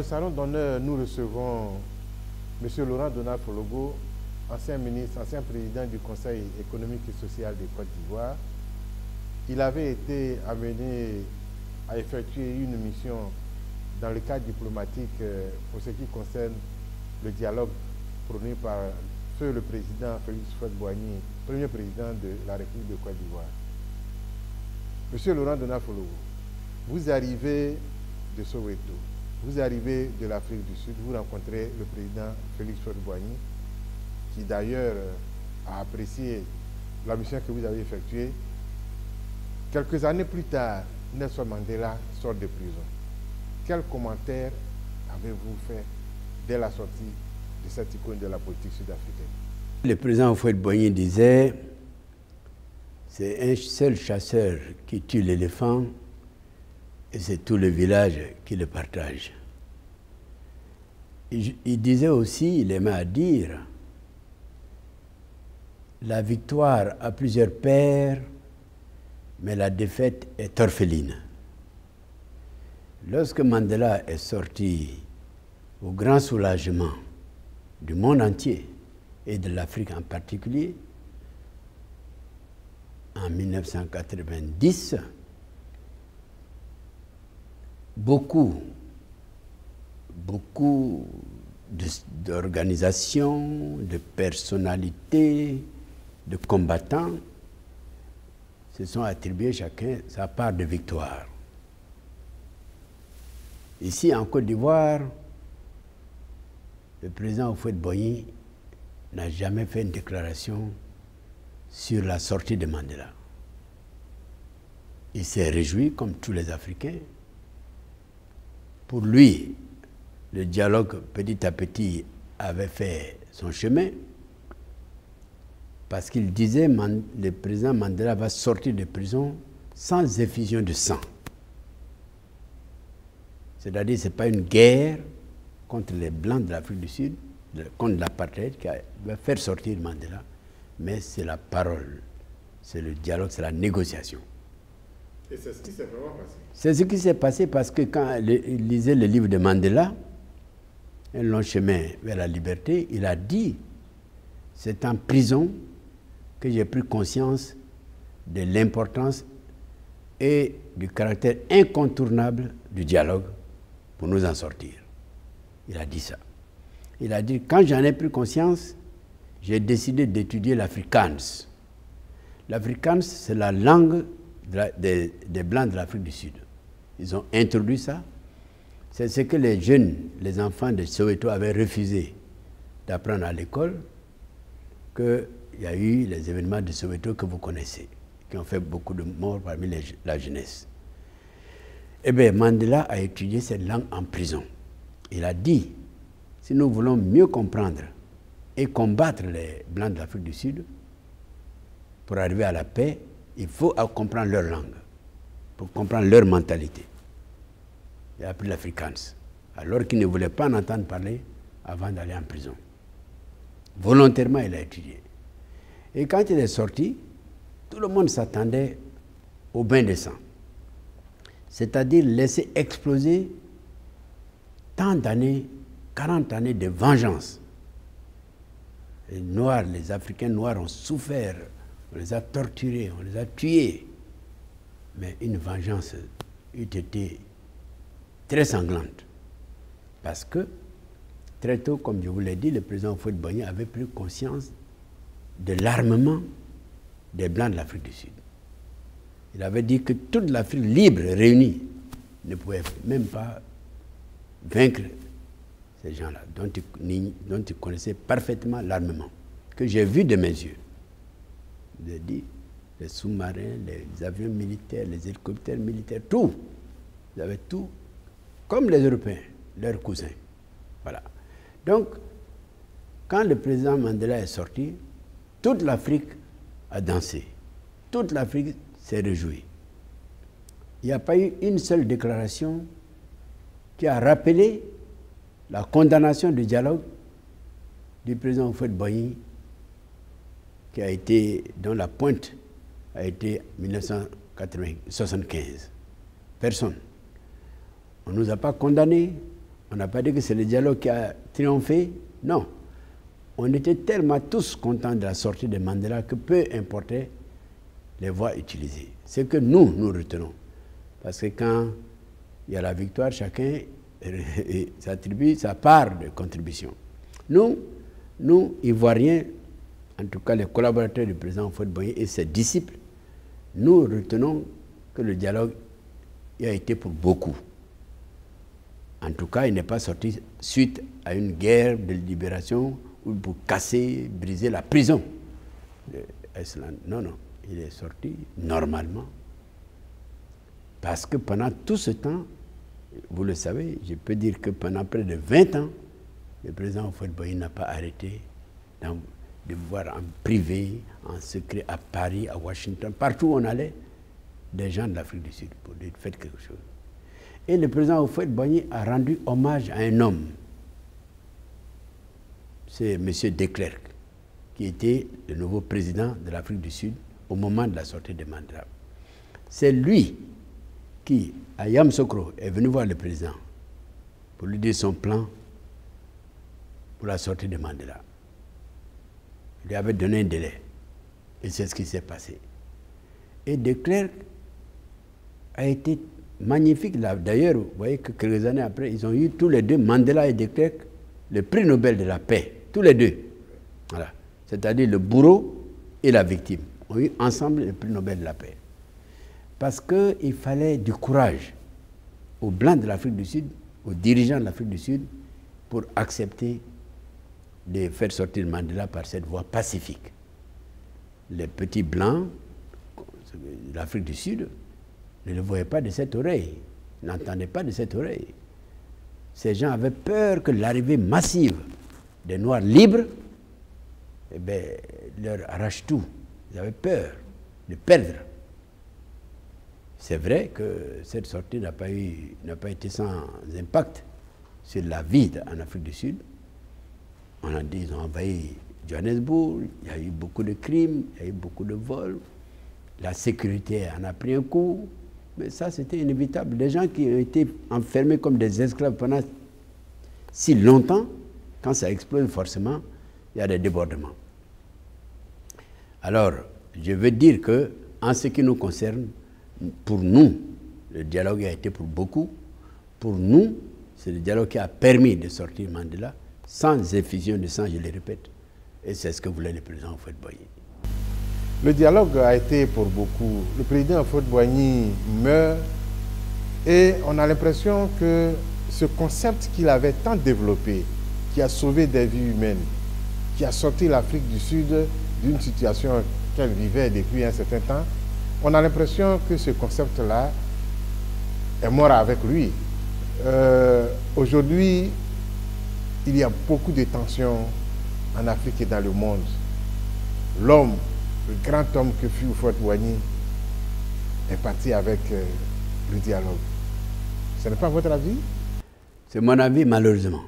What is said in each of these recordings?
le salon d'honneur, nous recevons M. Laurent Donald Fologo, ancien ministre, ancien président du Conseil économique et social de Côte d'Ivoire. Il avait été amené à effectuer une mission dans le cadre diplomatique pour ce qui concerne le dialogue prôné par feu le président Félix Houphouët-Boigny, premier président de la République de Côte d'Ivoire. Monsieur Laurent Donald Fologo, vous arrivez de Soweto, vous arrivez de l'Afrique du Sud, vous rencontrez le président Félix Houphouët-Boigny, qui d'ailleurs a apprécié la mission que vous avez effectuée. Quelques années plus tard, Nelson Mandela sort de prison. Quel commentaire avez-vous fait dès la sortie de cette icône de la politique sud-africaine? Le président Houphouët-Boigny disait: c'est un seul chasseur qui tue l'éléphant et c'est tout le village qui le partage. Il disait aussi, il aimait à dire, la victoire a plusieurs pères, mais la défaite est orpheline. Lorsque Mandela est sorti au grand soulagement du monde entier et de l'Afrique en particulier, en 1990, beaucoup d'organisations, de personnalités, de combattants se sont attribués chacun sa part de victoire. Ici, en Côte d'Ivoire, le président Houphouët-Boigny n'a jamais fait une déclaration sur la sortie de Mandela. Il s'est réjoui, comme tous les Africains. Pour lui, le dialogue, petit à petit, avait fait son chemin, parce qu'il disait que le président Mandela va sortir de prison sans effusion de sang. C'est-à-dire que ce n'est pas une guerre contre les Blancs de l'Afrique du Sud, contre l'apartheid qui va faire sortir Mandela, mais c'est la parole, c'est le dialogue, c'est la négociation. Et c'est ce qui s'est vraiment passé? C'est ce qui s'est passé parce que quand il lisait le livre de Mandela, Un long chemin vers la liberté, il a dit: c'est en prison que j'ai pris conscience de l'importance et du caractère incontournable du dialogue pour nous en sortir. Il a dit ça. Il a dit: quand j'en ai pris conscience, j'ai décidé d'étudier l'Afrikaans. L'Afrikaans, c'est la langue des Blancs de l'Afrique du Sud. Ils ont introduit ça. C'est ce que les jeunes, les enfants de Soweto avaient refusé d'apprendre à l'école, qu'il y a eu les événements de Soweto que vous connaissez, qui ont fait beaucoup de morts parmi la jeunesse. Eh bien, Mandela a étudié cette langue en prison. Il a dit: si nous voulons mieux comprendre et combattre les Blancs de l'Afrique du Sud, pour arriver à la paix, il faut comprendre leur langue, pour comprendre leur mentalité. Il a appris l'Afrikaans, alors qu'il ne voulait pas en entendre parler avant d'aller en prison. Volontairement, il a étudié. Et quand il est sorti, tout le monde s'attendait au bain de sang. C'est-à-dire laisser exploser tant d'années, 40 années de vengeance. Les Noirs, les Africains noirs ont souffert, on les a torturés, on les a tués. Mais une vengeance eût été très sanglante. Parce que, très tôt, comme je vous l'ai dit, le président Houphouët-Boigny avait pris conscience de l'armement des Blancs de l'Afrique du Sud. Il avait dit que toute l'Afrique libre réunie ne pouvait même pas vaincre ces gens-là, dont il connaissait parfaitement l'armement, que j'ai vu de mes yeux. J'ai dit, les sous-marins, les avions militaires, les hélicoptères militaires, tout. Ils avaient tout, comme les Européens, leurs cousins. Voilà. Donc, quand le président Mandela est sorti, toute l'Afrique a dansé. Toute l'Afrique s'est réjouie. Il n'y a pas eu une seule déclaration qui a rappelé la condamnation du dialogue du président Houphouët-Boigny, dont la pointe a été 1975. Personne. On ne nous a pas condamnés, On n'a pas dit que c'est le dialogue qui a triomphé. Non. On était tellement tous contents de la sortie de Mandela que peu importait les voies utilisées. C'est que nous retenons. Parce que quand il y a la victoire, chacun s'attribue sa part de contribution. Nous, Ivoiriens, en tout cas les collaborateurs du président Houphouët-Boigny et ses disciples, nous retenons que le dialogue a été pour beaucoup. En tout cas, il n'est pas sorti suite à une guerre de libération ou pour casser, briser la prison de Eslan. Non, il est sorti normalement. Parce que pendant tout ce temps, vous le savez, je peux dire que pendant près de 20 ans, le président Houphouët-Boigny n'a pas arrêté de voir en privé, en secret, à Paris, à Washington, partout où on allait, des gens de l'Afrique du Sud pour dire faites quelque chose. Et le président Houphouët-Boigny a rendu hommage à un homme. C'est M. De Klerk, qui était le nouveau président de l'Afrique du Sud au moment de la sortie de Mandela. C'est lui qui, à Yamoussoukro, est venu voir le président pour lui dire son plan pour la sortie de Mandela. Il lui avait donné un délai. Et c'est ce qui s'est passé. Et De Klerk a été magnifique. D'ailleurs, vous voyez que quelques années après, ils ont eu tous les deux, Mandela et De Klerk, le prix Nobel de la paix. Tous les deux. Voilà. C'est-à-dire le bourreau et la victime ont eu ensemble le prix Nobel de la paix. Parce qu'il fallait du courage aux Blancs de l'Afrique du Sud, aux dirigeants de l'Afrique du Sud, pour accepter de faire sortir Mandela par cette voie pacifique. Les petits Blancs de l'Afrique du Sud ne le voyaient pas de cette oreille, n'entendaient pas de cette oreille. Ces gens avaient peur que l'arrivée massive des Noirs libres leur arrache tout. Ils avaient peur de perdre. C'est vrai que cette sortie n'a pas été sans impact sur la vie en Afrique du Sud. On a dit qu'ils ont envahi Johannesburg, il y a eu beaucoup de crimes, il y a eu beaucoup de vols, la sécurité en a pris un coup, mais ça c'était inévitable. Les gens qui ont été enfermés comme des esclaves pendant si longtemps, quand ça explose forcément, il y a des débordements. Alors, je veux dire que, en ce qui nous concerne, pour nous, le dialogue a été pour beaucoup. Pour nous, c'est le dialogue qui a permis de sortir Mandela sans effusion de sang, je le répète. Et c'est ce que voulait le président Houphouët-Boigny. Le dialogue a été pour beaucoup. Le président Houphouët-Boigny meurt et on a l'impression que ce concept qu'il avait tant développé, qui a sauvé des vies humaines, qui a sorti l'Afrique du Sud d'une situation qu'elle vivait depuis un certain temps, on a l'impression que ce concept-là est mort avec lui. Aujourd'hui, il y a beaucoup de tensions en Afrique et dans le monde. L'homme, le grand homme que fut Houphouët-Boigny, est parti avec le dialogue. Ce n'est pas votre avis? C'est mon avis, malheureusement.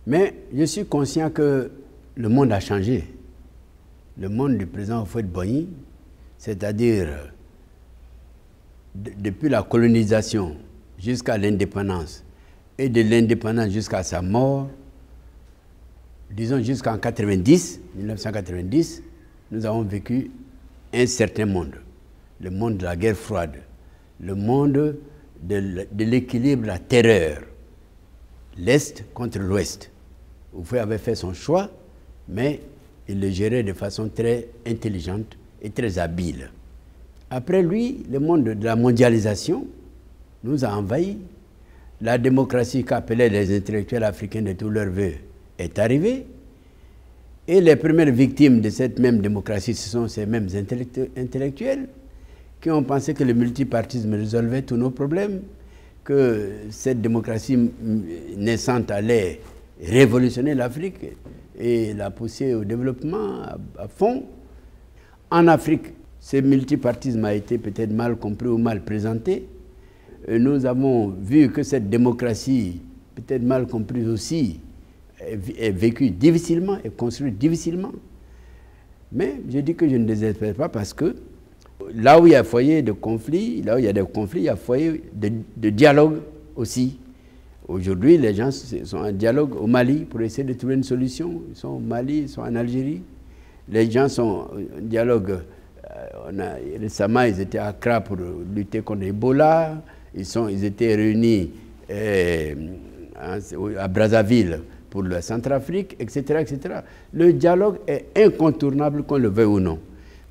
Mais je suis conscient que le monde a changé. Le monde du président Houphouët-Boigny, c'est-à-dire depuis la colonisation jusqu'à l'indépendance et de l'indépendance jusqu'à sa mort, disons jusqu'en 1990, nous avons vécu un certain monde. Le monde de la guerre froide, le monde de l'équilibre, la terreur. L'Est contre l'Ouest. Houphouët avait fait son choix, mais il le gérait de façon très intelligente et très habile. Après lui, le monde de la mondialisation nous a envahis. La démocratie qu'appelaient les intellectuels africains de tous leurs vœux est arrivée. Et les premières victimes de cette même démocratie, ce sont ces mêmes intellectuels qui ont pensé que le multipartisme résolvait tous nos problèmes, que cette démocratie naissante allait révolutionner l'Afrique et la pousser au développement à fond. En Afrique, ce multipartisme a été peut-être mal compris ou mal présenté. Nous avons vu que cette démocratie, peut-être mal comprise aussi, est vécue difficilement, est construite difficilement. Mais je dis que je ne désespère pas parce que là où il y a foyer de conflit, là où il y a des conflits, il y a foyer de dialogue aussi. Aujourd'hui, les gens sont en dialogue au Mali pour essayer de trouver une solution. Ils sont au Mali, ils sont en Algérie. Les gens sont en dialogue. Récemment, ils étaient à Accra pour lutter contre Ebola. Ils étaient réunis à Brazzaville pour la Centrafrique, etc., etc. Le dialogue est incontournable, qu'on le veuille ou non.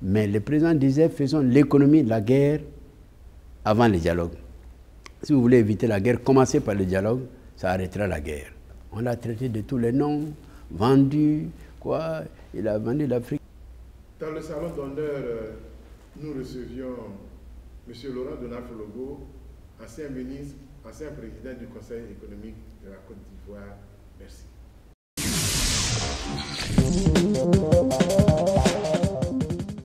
Mais le président disait, faisons l'économie de la guerre avant le dialogue. Si vous voulez éviter la guerre, commencez par le dialogue, ça arrêtera la guerre. On l'a traité de tous les noms, vendu, quoi, il a vendu l'Afrique. Dans le salon d'honneur, nous recevions M. Laurent Donald Fologo, ancien ministre, ancien président du Conseil économique de la Côte d'Ivoire. Merci.